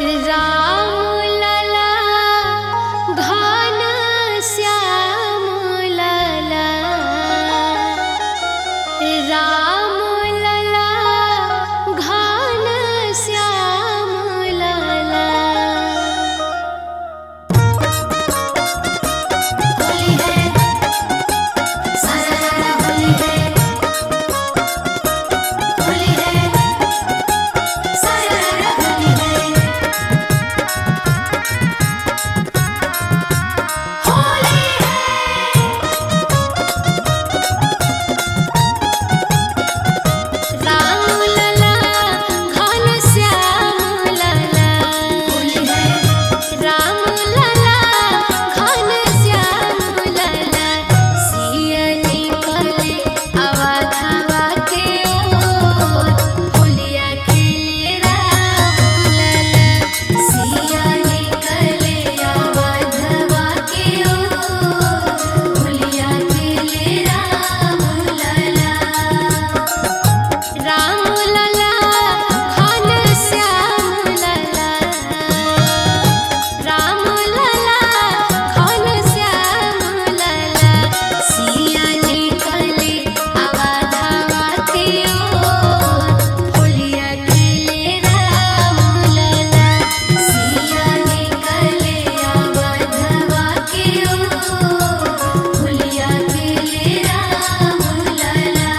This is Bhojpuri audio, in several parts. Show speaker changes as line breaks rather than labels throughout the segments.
राम लला घन श्याम लला, राम लला घन श्याम लला। होली है सारा होली है, होली है सारा होली है। होली राम लला घन श्याम लला, होली है राम लला घन श्याम लला। सिया निकले अवधवा के ओर, होलिया खेले राम लला। सिया निकले अवधवा के ओर, होलिया खेले राम लला। राम लला घन श्याम लला, राम लला घन श्याम लला। सिया निकले अवधवा के ओर, होलिया खेले राम लला। सिया निकले अवधवा के ओर, होलिया खेले राम लला।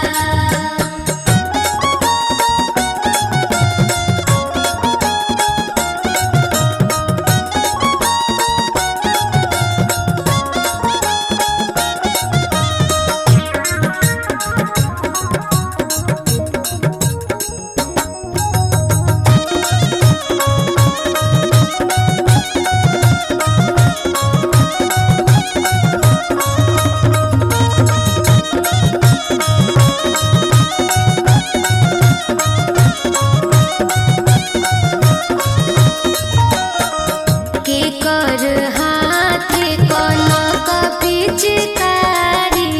के कर हाथे कनक पिचकारी,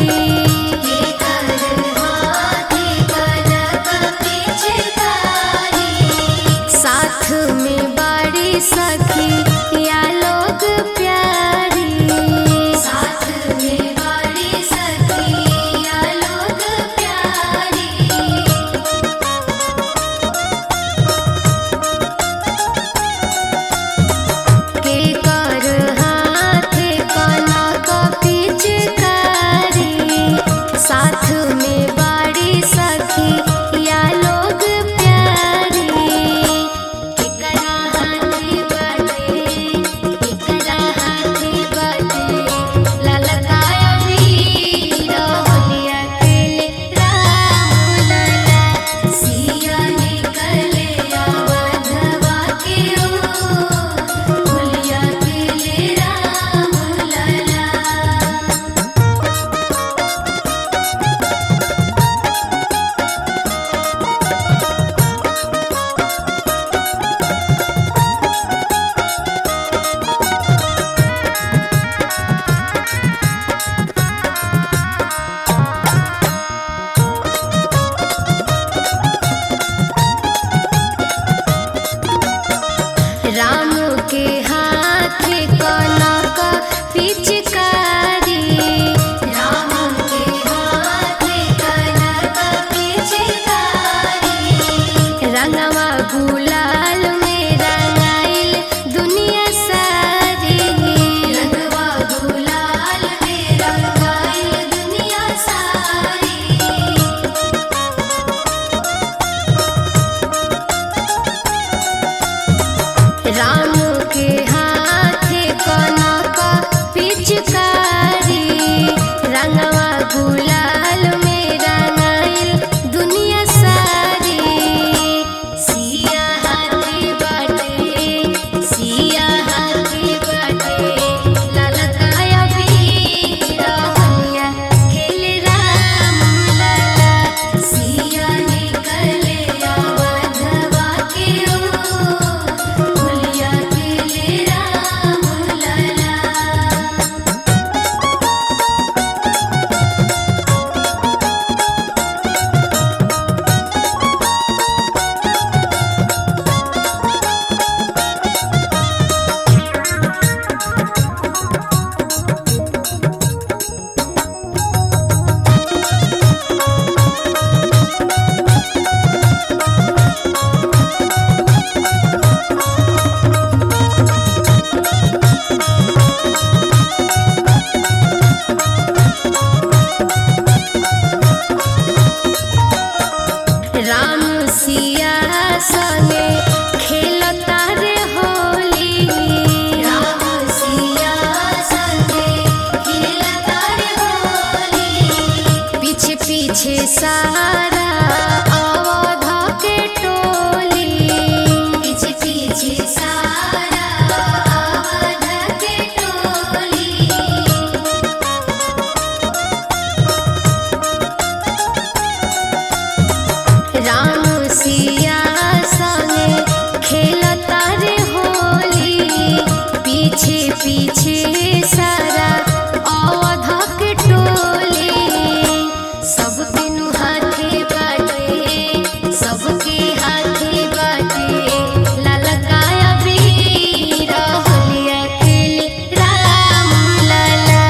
के कर हाथे कनक पिचकारी। साथ में बड़ी सखी या लोग प्यारी, साथ में बड़ी सखी या लोग प्यारी। के कर हाथे कनक पिचकारी, साथ में बड़ी सखी या लोग प्यारी। केकरा हाथे बाटे, केकरा हाथे बाटे ललकाया वीर, होलिया खेले राम लला। सिया निकले अवधवा के ओर, होलिया खेले राम लला। राम के हाथे कनक पिचकारी, राम के हाथे कनक पिचकारी। रंगवा गुलाल में रंगाइल दुनिया सारी, रंगवा गुलाल में रंगाइल दुनिया सारी। राम के हाथे कनक पिचकारी, रंगवा गुलाल में रंगाइल दुनिया सारी। सिया हाथे पीछे सारा अवध के टोले सबके नु हाथे बाटे सबके हाथे बाटे ललकाया वीर होलिया खेले राम लाला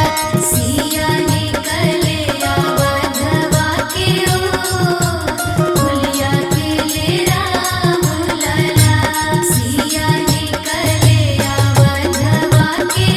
सिया निकले अवधवा के होलिया खेले राम लाला सिया निकले अवधवा के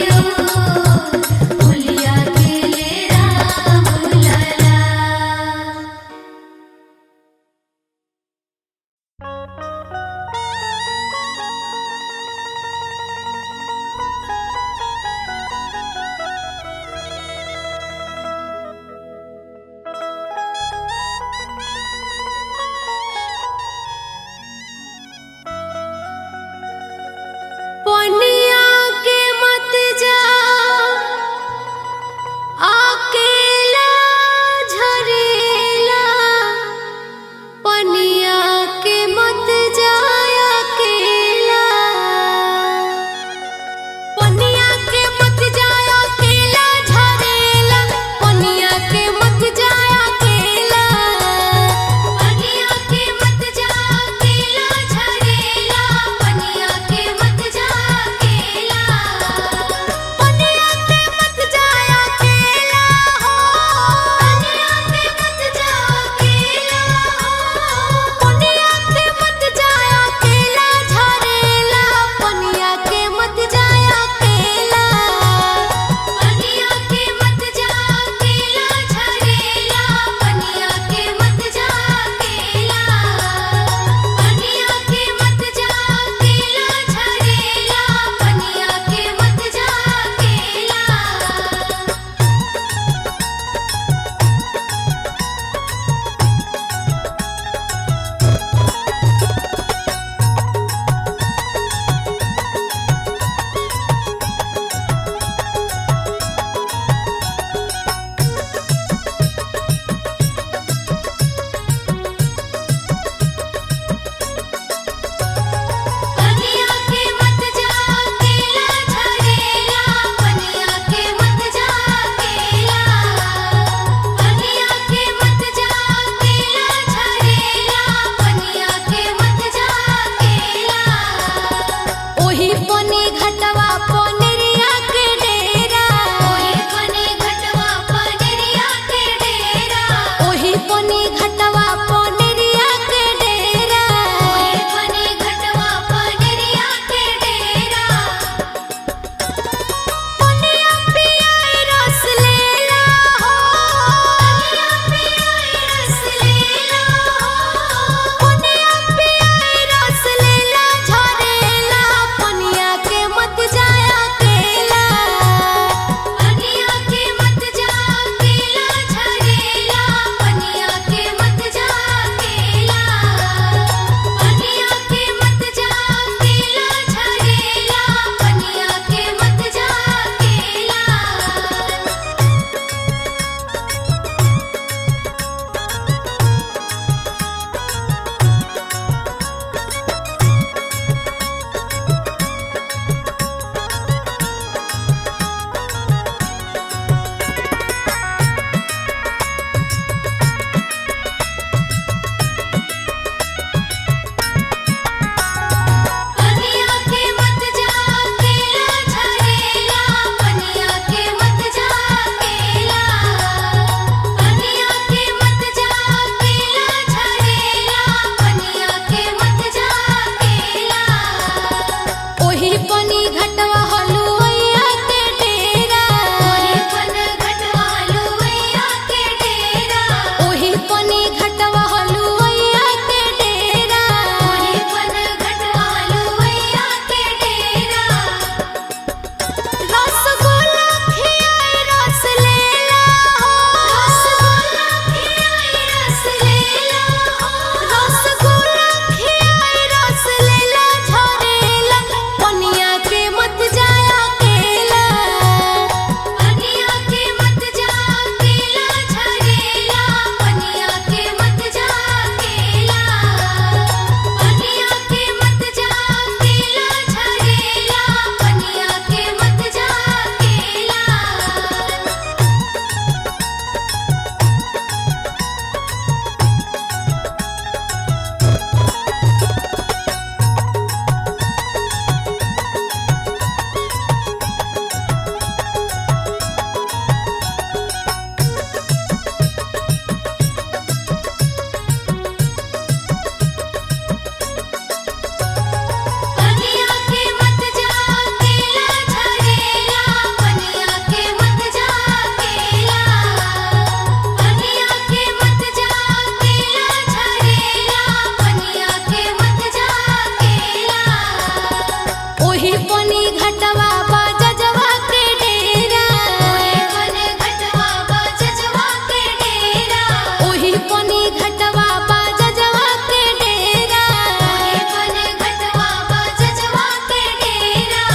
ओही पनी घटवा बाजवा के डेरा ओही पनी घटवा बाजवा के डेरा ओही पनी घटवा बाजवा के डेरा ओही पनी घटवा बाजवा के डेरा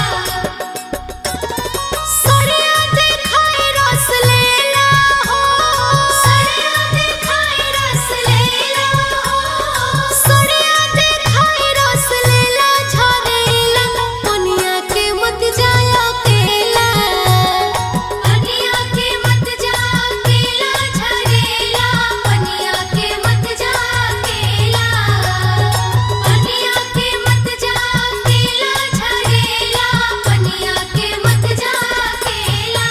सड़िया देखाई रस लेला हो सड़िया देखाई रस लेला हो सड़िया देखाई रस लेला झरेला पनिया के मत जाया केला पनिया के मत जा केला झरेला पनिया के मत जा केला पनिया के मत जा केला झरेला पनिया के मत जा केला।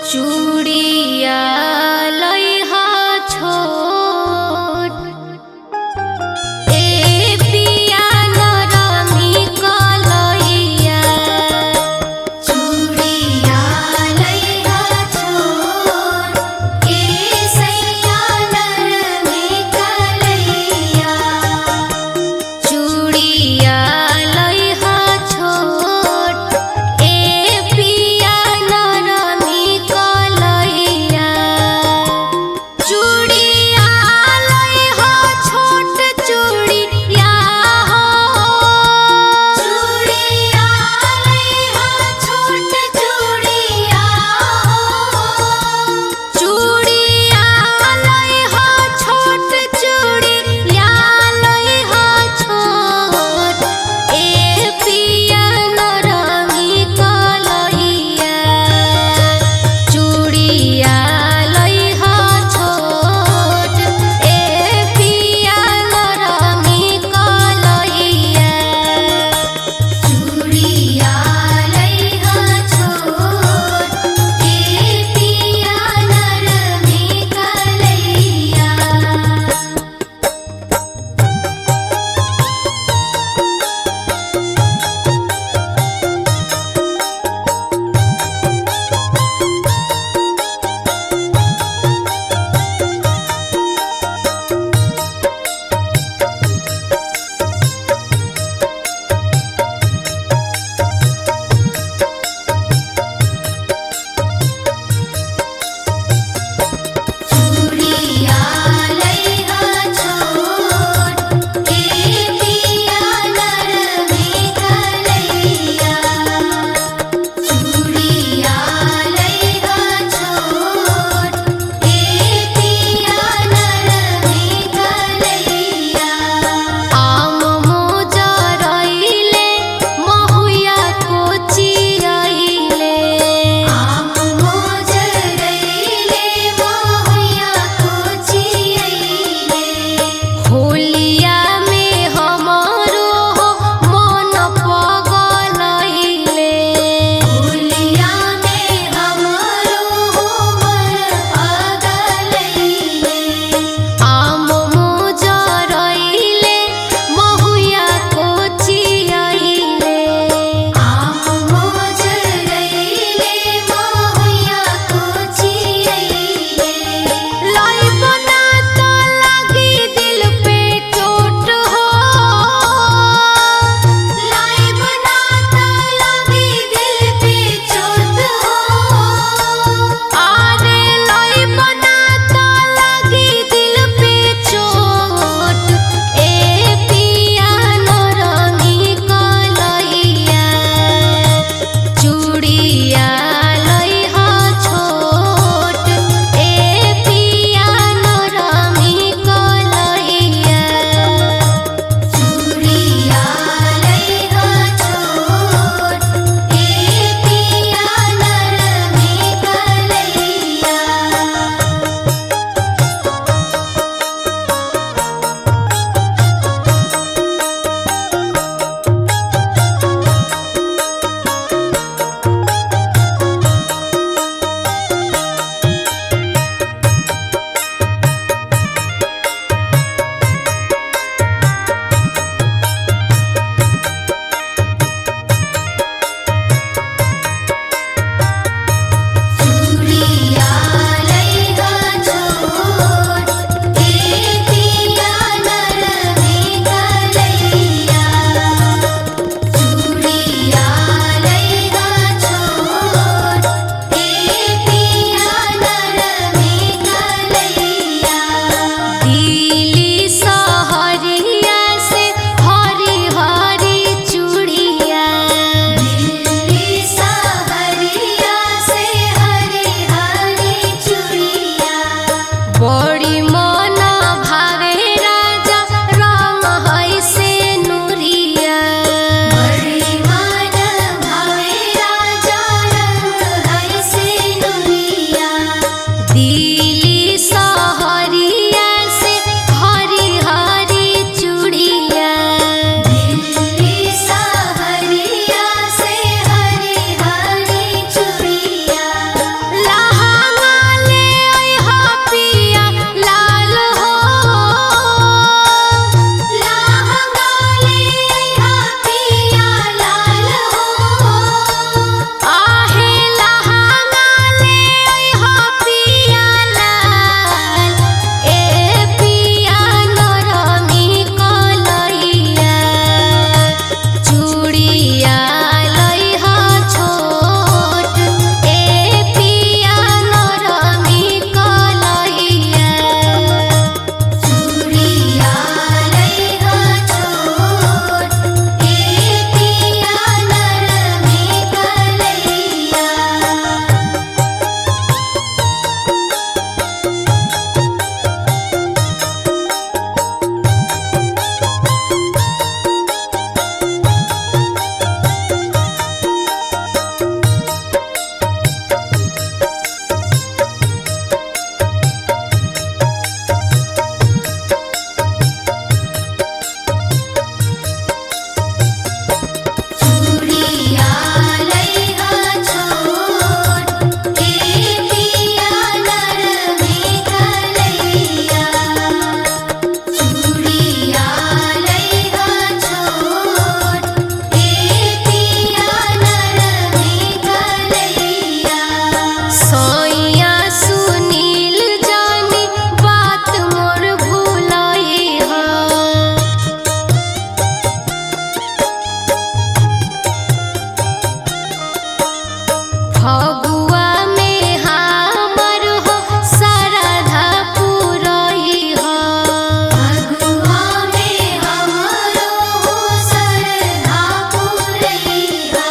चूड़िया लइहा छोट ए पिया नरमी कलइया चूड़िया लइहा छोट ए सैया नरमी कलइया चूड़िया लइहा छोट ए पिया नरमी कलइया फगुआ में हमर हो सरधा पुरई हो फगुआ में हमरो हो सरधा पुरई हो